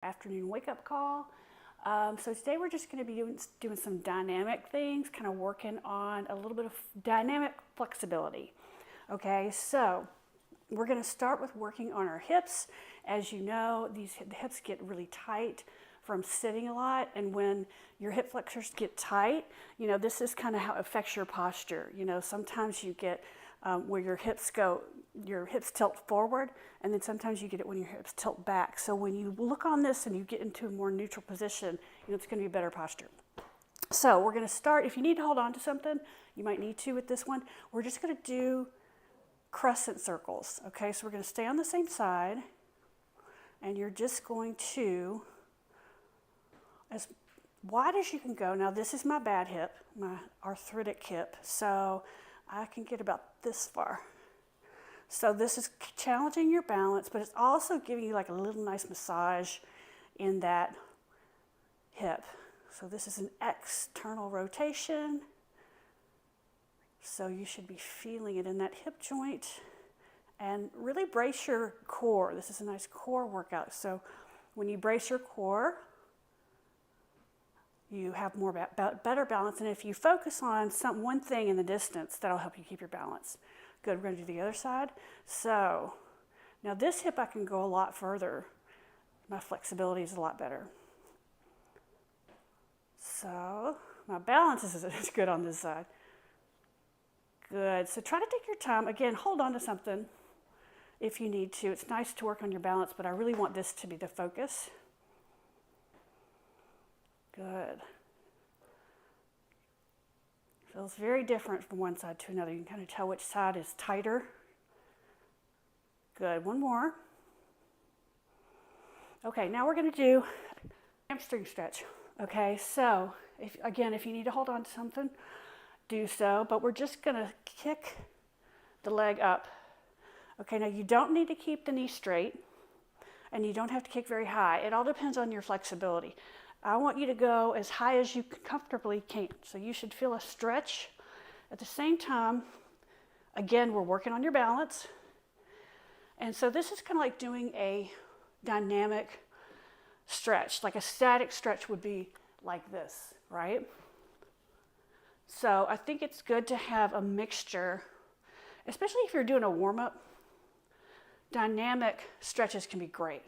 Afternoon wake-up call. So today we're just going to be doing some dynamic things, kind of working on a little bit of dynamic flexibility. Okay, so we're going to start with working on our hips. As you know, the hips get really tight from sitting a lot, and when your hip flexors get tight, this is kind of how it affects your posture. Sometimes you get where your hips tilt forward, and then sometimes you get it when your hips tilt back. So when you look on this and you get into a more neutral position, it's going to be better posture. So we're going to start. If you need to hold on to something, you might need to with this one. We're just going to do crescent circles. Okay, so we're going to stay on the same side, and you're just going to, as wide as you can go. Now this is my bad hip, my arthritic hip, so I can get about this far. So this is challenging your balance, but it's also giving you like a little nice massage in that hip. So this is an external rotation. So you should be feeling it in that hip joint, and really brace your core. This is a nice core workout. So when you brace your core, you have more better balance. And if you focus on one thing in the distance, that'll help you keep your balance. Good, we're going to do the other side. So now this hip I can go a lot further. My flexibility is a lot better. So my balance is good on this side. Good, so try to take your time. Again, hold on to something if you need to. It's nice to work on your balance, but I really want this to be the focus. Good. Feels very different from one side to another. You can kind of tell which side is tighter. Good, one more. Okay, now we're going to do hamstring stretch. Okay, so if you need to hold on to something, do so, but we're just going to kick the leg up. Okay, now you don't need to keep the knee straight, and you don't have to kick very high. It all depends on your flexibility. I want you to go as high as you comfortably can. So you should feel a stretch. At the same time, again, we're working on your balance. And so this is kind of like doing a dynamic stretch. Like a static stretch would be like this, right? So I think it's good to have a mixture, especially if you're doing a warm-up. Dynamic stretches can be great.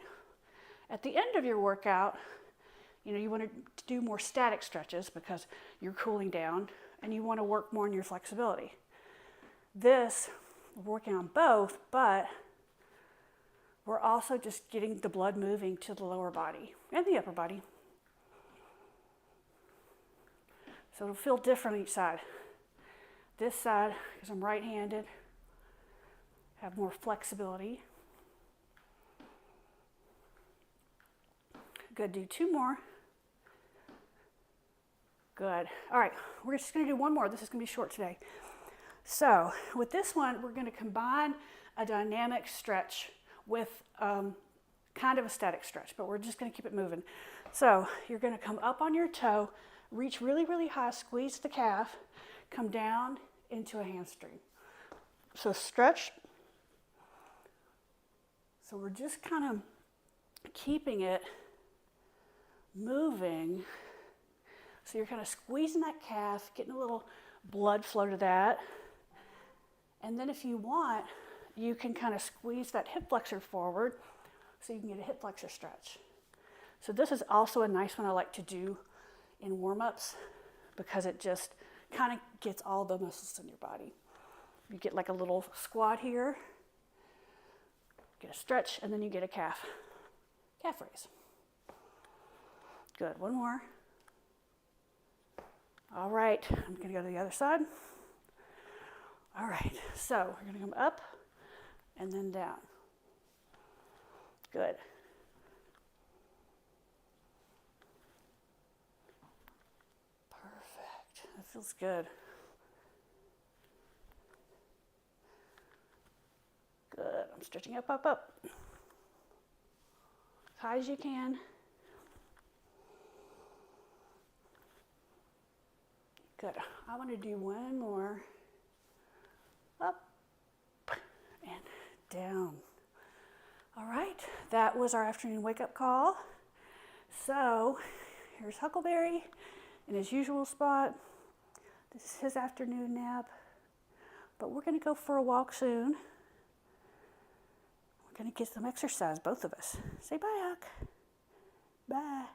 At the end of your workout, you want to do more static stretches because you're cooling down and you want to work more on your flexibility. This, we're working on both, but we're also just getting the blood moving to the lower body and the upper body. So it'll feel different each side. This side, because I'm right-handed, have more flexibility. Good, do two more. Good. All right, we're just going to do one more. This is going to be short today. So with this one, we're going to combine a dynamic stretch with kind of a static stretch, but we're just going to keep it moving. So you're going to come up on your toe, reach really, really high, squeeze the calf, come down into a hamstring. So stretch. So we're just kind of keeping it moving. So you're kind of squeezing that calf, getting a little blood flow to that. And then if you want, you can kind of squeeze that hip flexor forward so you can get a hip flexor stretch. So this is also a nice one I like to do in warm-ups because it just kind of gets all the muscles in your body. You get like a little squat here, get a stretch, and then you get a calf raise. Good, one more. All right, I'm going to go to the other side. All right, so we're going to come up and then down. Good. Perfect. That feels good. Good. I'm stretching up, up, up. As high as you can. Good. I want to do one more. Up and down. All right, that was our afternoon wake-up call. So here's Huckleberry in his usual spot. This is his afternoon nap. But we're going to go for a walk soon. We're going to get some exercise, both of us. Say bye, Huck. Bye.